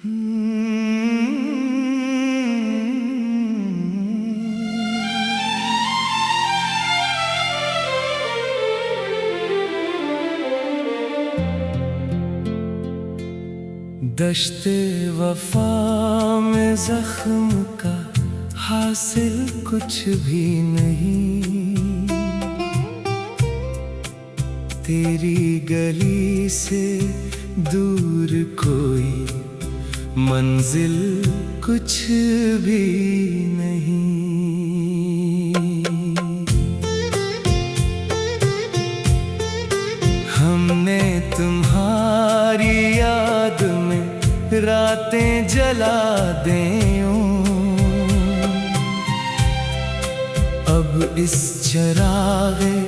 दश्ते वफा में जख्म का हासिल कुछ भी नहीं। तेरी गली से दूर कोई मंजिल कुछ भी नहीं। हमने तुम्हारी याद में रातें जला दें। अब इस चरागे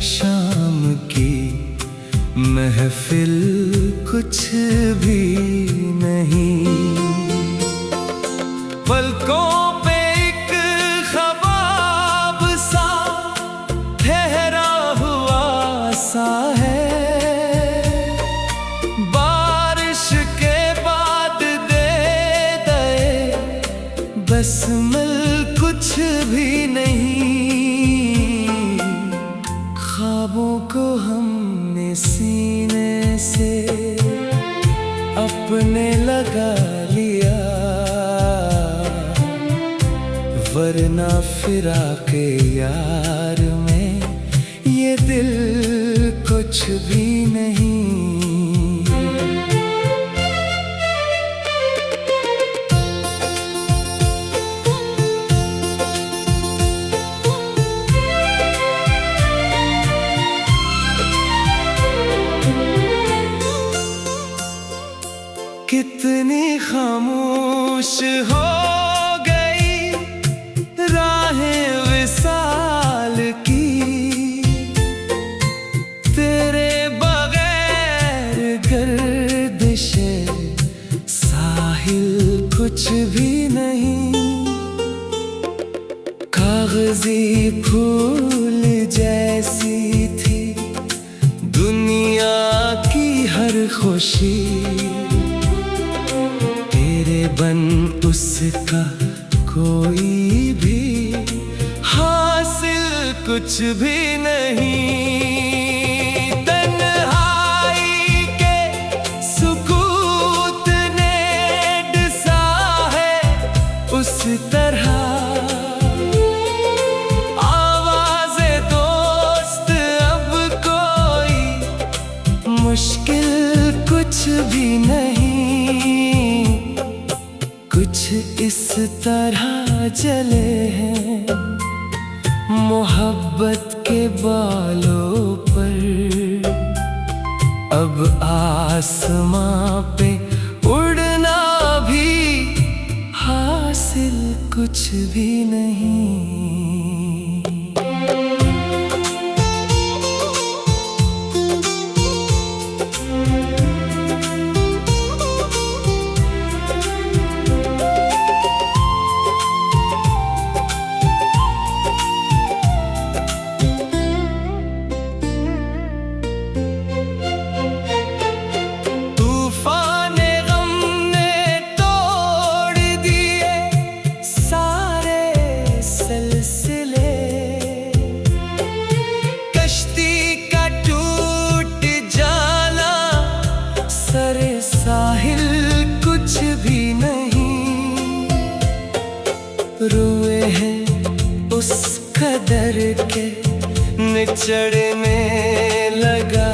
शाम की महफिल कुछ भी नहीं। पलकों पे एक ख्वाब सा ठहरा हुआ सा है। बारिश के बाद दे बस मिल कुछ भी नहीं। ख्वाबों को हमने सीने से अपने लगा लिया, वरना फिराके यार में ये दिल कुछ भी नहीं। कितनी खामोश हो गई राहें विसाल की। तेरे बगैर गर्दिशे साहिल कुछ भी नहीं। कागजी फूल जैसी थी दुनिया की हर खुशी। बन उसका कोई भी हासिल कुछ भी नहीं। तन्हाई के सुकूत ने डसा है उस तरह। आवाज़े दोस्त अब कोई मुश्किल कुछ भी नहीं। कुछ इस तरह जले हैं मोहब्बत के बालों पर। अब आसमां पे उड़ना भी हासिल कुछ भी नहीं। रुए हैं उस कदर के निचड़ने लगा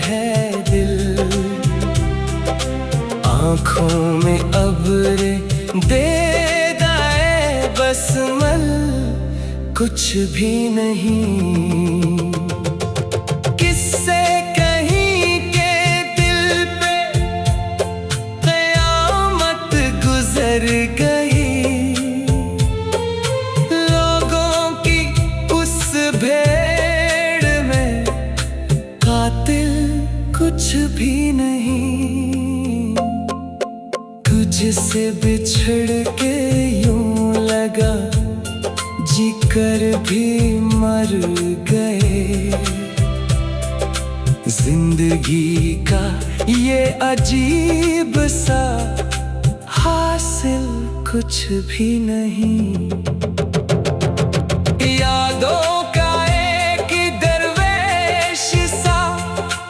है दिल। आँखों में अब्रे दे दाए बसमल कुछ भी नहीं। किससे कहीं के दिल पे क़यामत गुजर गई। कुछ भी नहीं। तुझसे बिछड़ के यूं लगा जी कर भी मर गए। जिंदगी का ये अजीब सा कुछ भी नहीं। यादों का एक दरवेश सा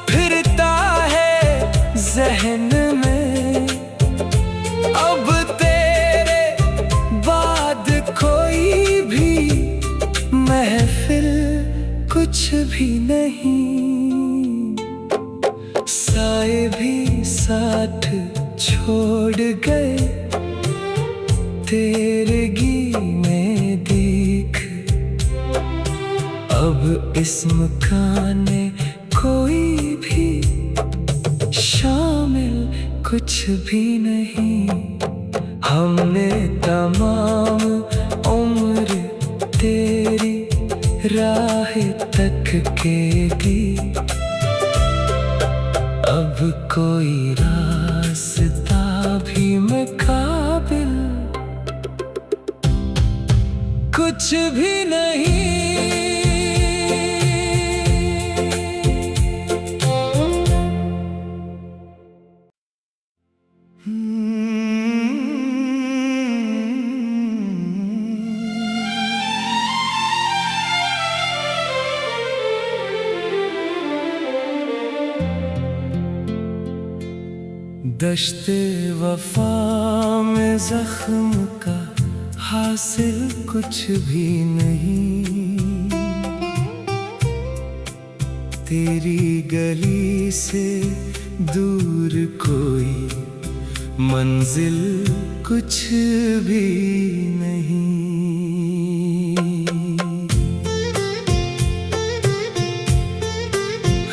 फिरता है ज़हन में, अब तेरे बाद कोई भी महफिल कुछ भी नहीं। साए भी साथ छोड़ गए तेरे गीने देख, अब इस मकान में कोई भी शामिल कुछ भी नहीं। हमने तमाम उम्र तेरी राह तक के दी, अब कोई रास्ता भी मुकाबिल कुछ भी नहीं। दश्ते वफा में जख्म का हासिल कुछ भी नहीं। तेरी गली से दूर कोई मंजिल कुछ भी नहीं।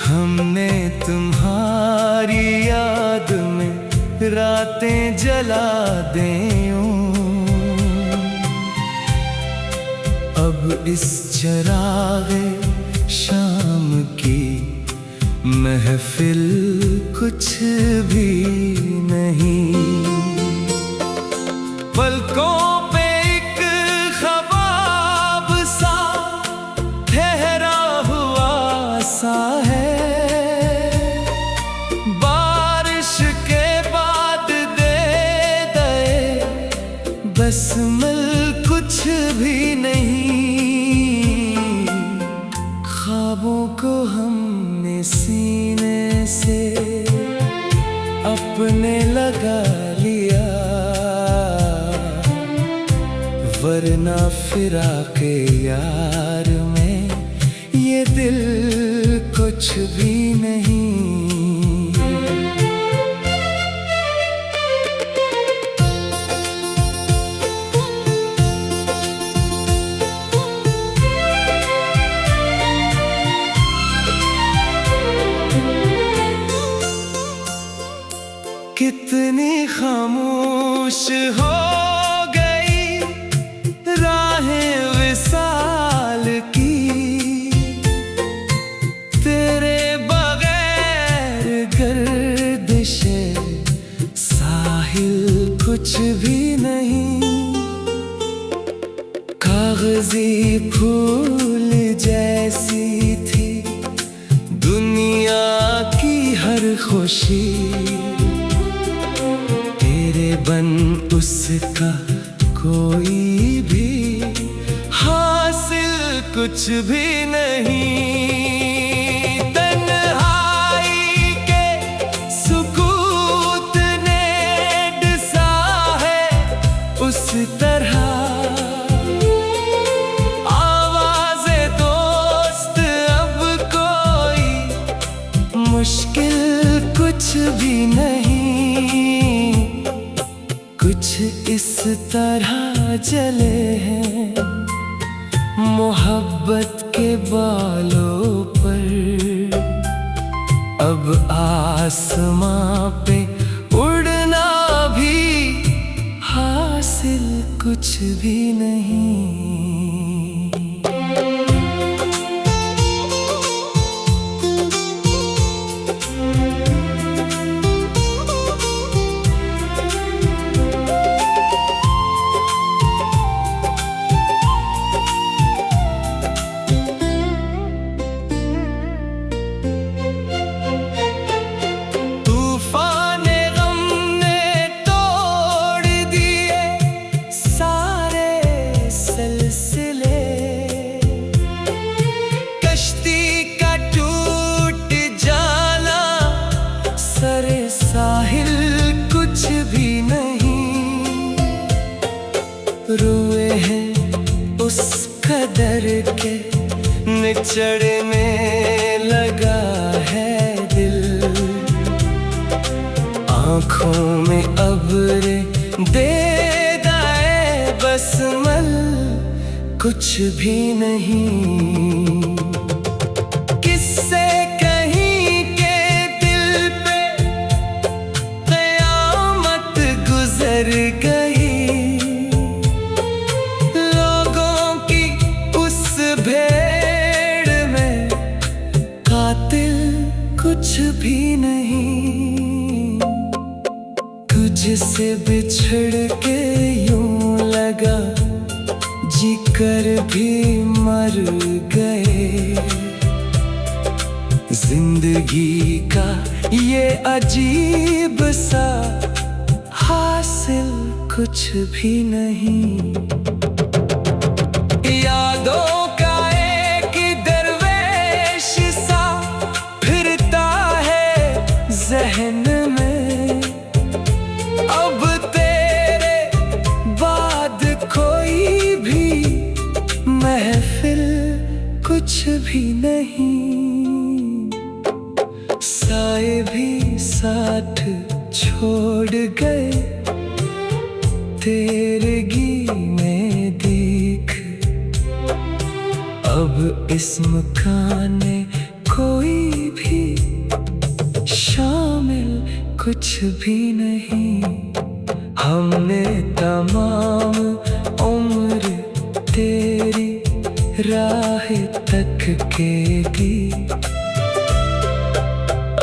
हमने तुम्हारी याद में रातें जला दें, अब इस चरागे शाम की महफिल कुछ भी नहीं। पलकों पे एक ख्वाब सा ठहरा हुआ सा है, बारिश के बाद दे दे बस मिल कुछ भी नहीं। ख्वाबों को हमने सीने से अपने लगा लिया, वरना फिराके यार में ये दिल कुछ भी नहीं। कितनी खामोश हो गई राहें विसाल की, तेरे बगैर गर्दिशे साहिल कुछ भी नहीं। कागजी फूल जैसी थी दुनिया की हर खुशी, बन उसका कोई भी हासिल कुछ भी नहीं। तन्हाई के सुकूत ने डसा है उस तरह, आवाज़े दोस्त अब कोई मुश्किल कुछ भी नहीं। कुछ इस तरह जले हैं मोहब्बत के बालों पर, अब आसमां पे उड़ना भी हासिल कुछ भी नहीं। चढ़ने लगा है दिल, आँखों में अब्रे दे दाए बसमल, कुछ भी नहीं। किससे कहीं के दिल पे क़यामत गुजर गई, लोगों की उस भेड़ में कातिल कुछ भी नहीं। तुझसे बिछड़ के यूं लगा जी कर भी मर गए। जिंदगी का ये अजीब सा हासिल कुछ भी नहीं। यादों का एक दरवेश सा फिरता है ज़हन में, अब तेरे बाद कोई भी महफिल कुछ भी नहीं। साए भी साथ छोड़ गए तेरगी में देख, अब इस मकान में कोई भी शामिल कुछ भी नहीं। हमने तमाम उम्र तेरी राह तक के की,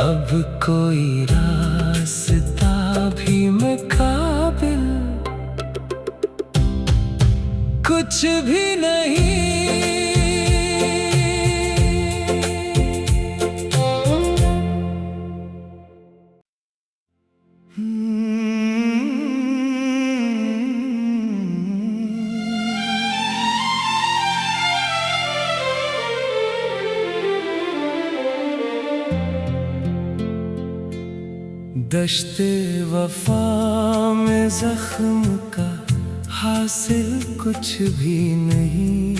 अब कोई रास्ता भी मुकाबिल कुछ भी नहीं। दश्ते वफा में जख्म का हासिल कुछ भी नहीं।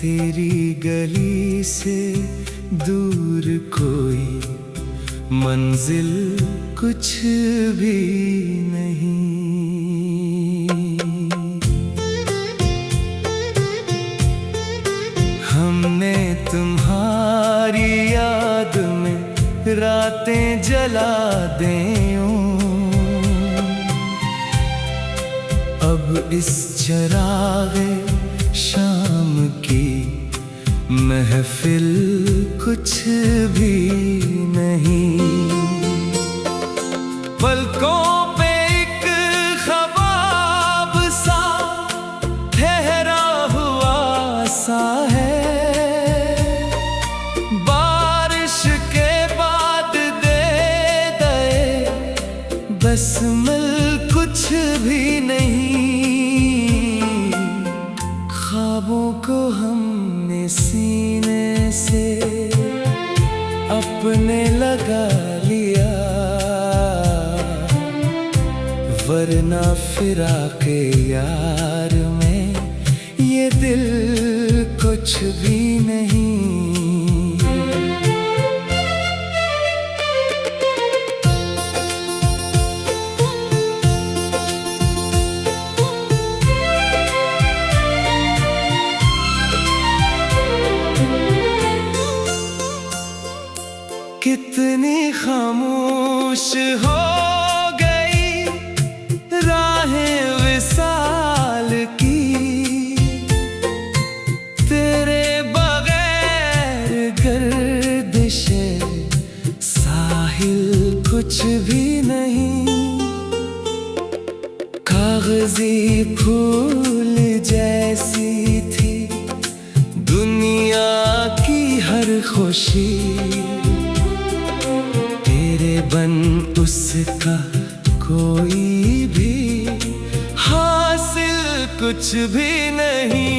तेरी गली से दूर कोई मंजिल कुछ भी नहीं। हमने तुम्हारी याद में रातें जला दें, अब इस चरागे शाम की महफिल कुछ भी नहीं। पलकों पे एक ख्वाब सा ठहरा हुआ सा है, बसमल कुछ भी नहीं। ख्वाबों को हमने सीने से अपने लगा लिया, वरना फिराके यार में ये दिल कुछ भी नहीं। कितनी खामोश हो गई राहें विसाल की, तेरे बगैर गर्दिशे साहिल कुछ भी नहीं। कागजी फूल जैसी थी दुनिया की हर खुशी, बन उसका कोई भी हासिल कुछ भी नहीं।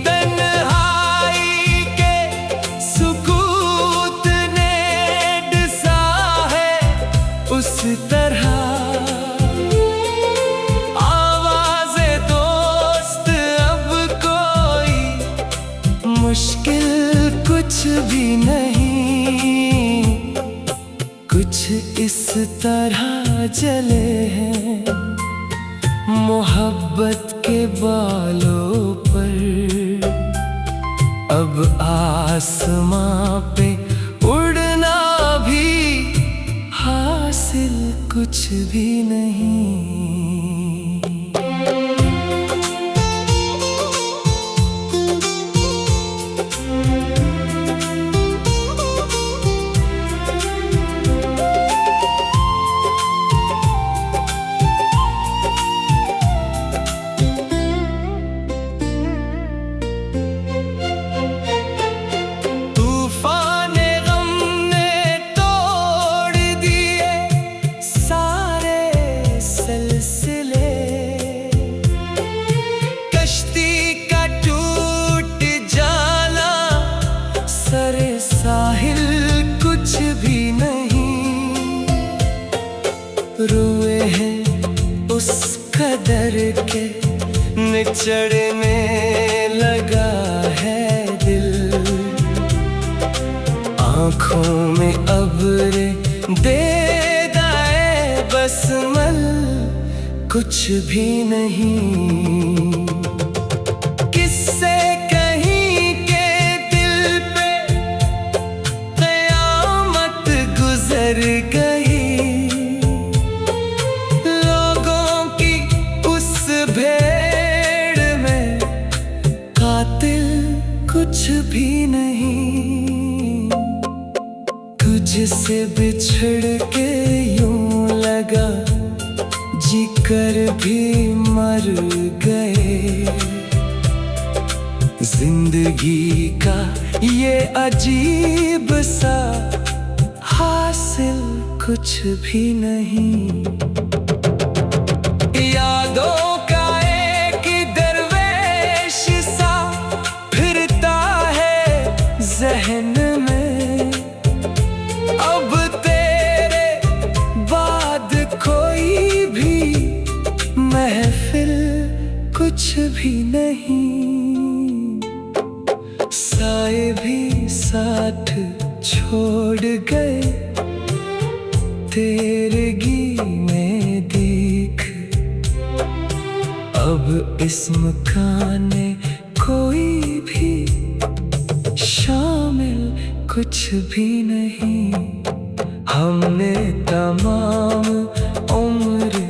तन्हाई के सुकूत ने डसा है उस तरह, आवाज़े दोस्त अब भी नहीं, कुछ इस तरह जले हैं मोहब्बत के बालों पर। अब आसमां पे उड़ना भी हासिल कुछ भी नहीं। साहिल कुछ भी नहीं, रुए हैं उस कदर के निचड़ने लगा है दिल। आँखों में अब्रे दे दाए बसमल कुछ भी नहीं। गई लोगों की उस भेड़ में कातिल कुछ भी नहीं। तुझसे बिछड़ के यूं लगा जी कर भी मर गए। जिंदगी का ये अजीब सा हासिल कुछ भी नहीं। यादों का एक दरवेश सा फिरता है जहन में। अब तेरे बाद कोई भी महफिल कुछ भी नहीं। साए भी साथ छोड़ गए तेरगी में देख। अब इस मकान में कोई भी शामिल कुछ भी नहीं। हमने तमाम उम्र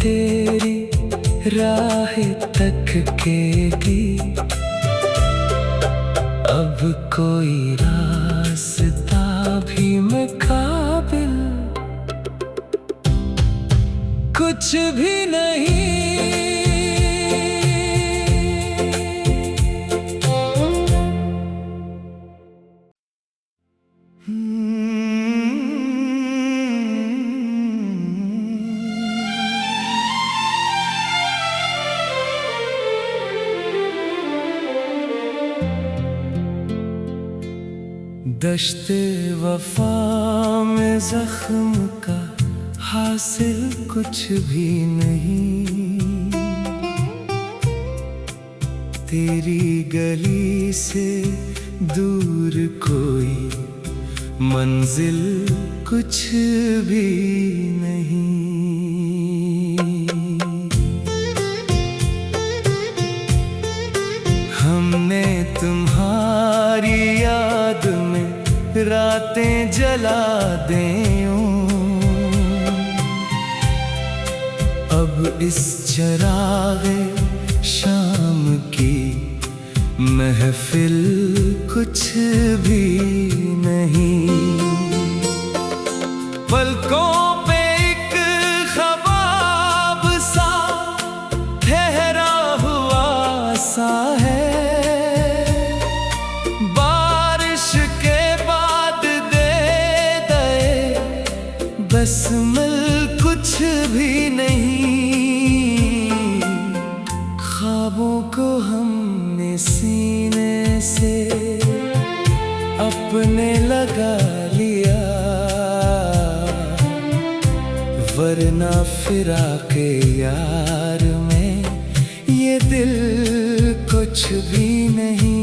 तेरी राह तक के दी। अब कोई रास्ता भी मुकाबिल कुछ भी नहीं। दश्ते वफा में जख्म का हासिल कुछ भी नहीं। तेरी गली से दूर कोई मंजिल कुछ भी नहीं। हमने तुम्हारी याद में रातें जला दें। अब इस चरागे शाम की महफिल कुछ भी नहीं। पलकों पे एक ख्वाब सा ठहरा हुआ सा है। बसमल कुछ भी नहीं। ख्वाबों को हमने सीने से अपने लगा लिया, वरना फिराके यार में ये दिल कुछ भी नहीं।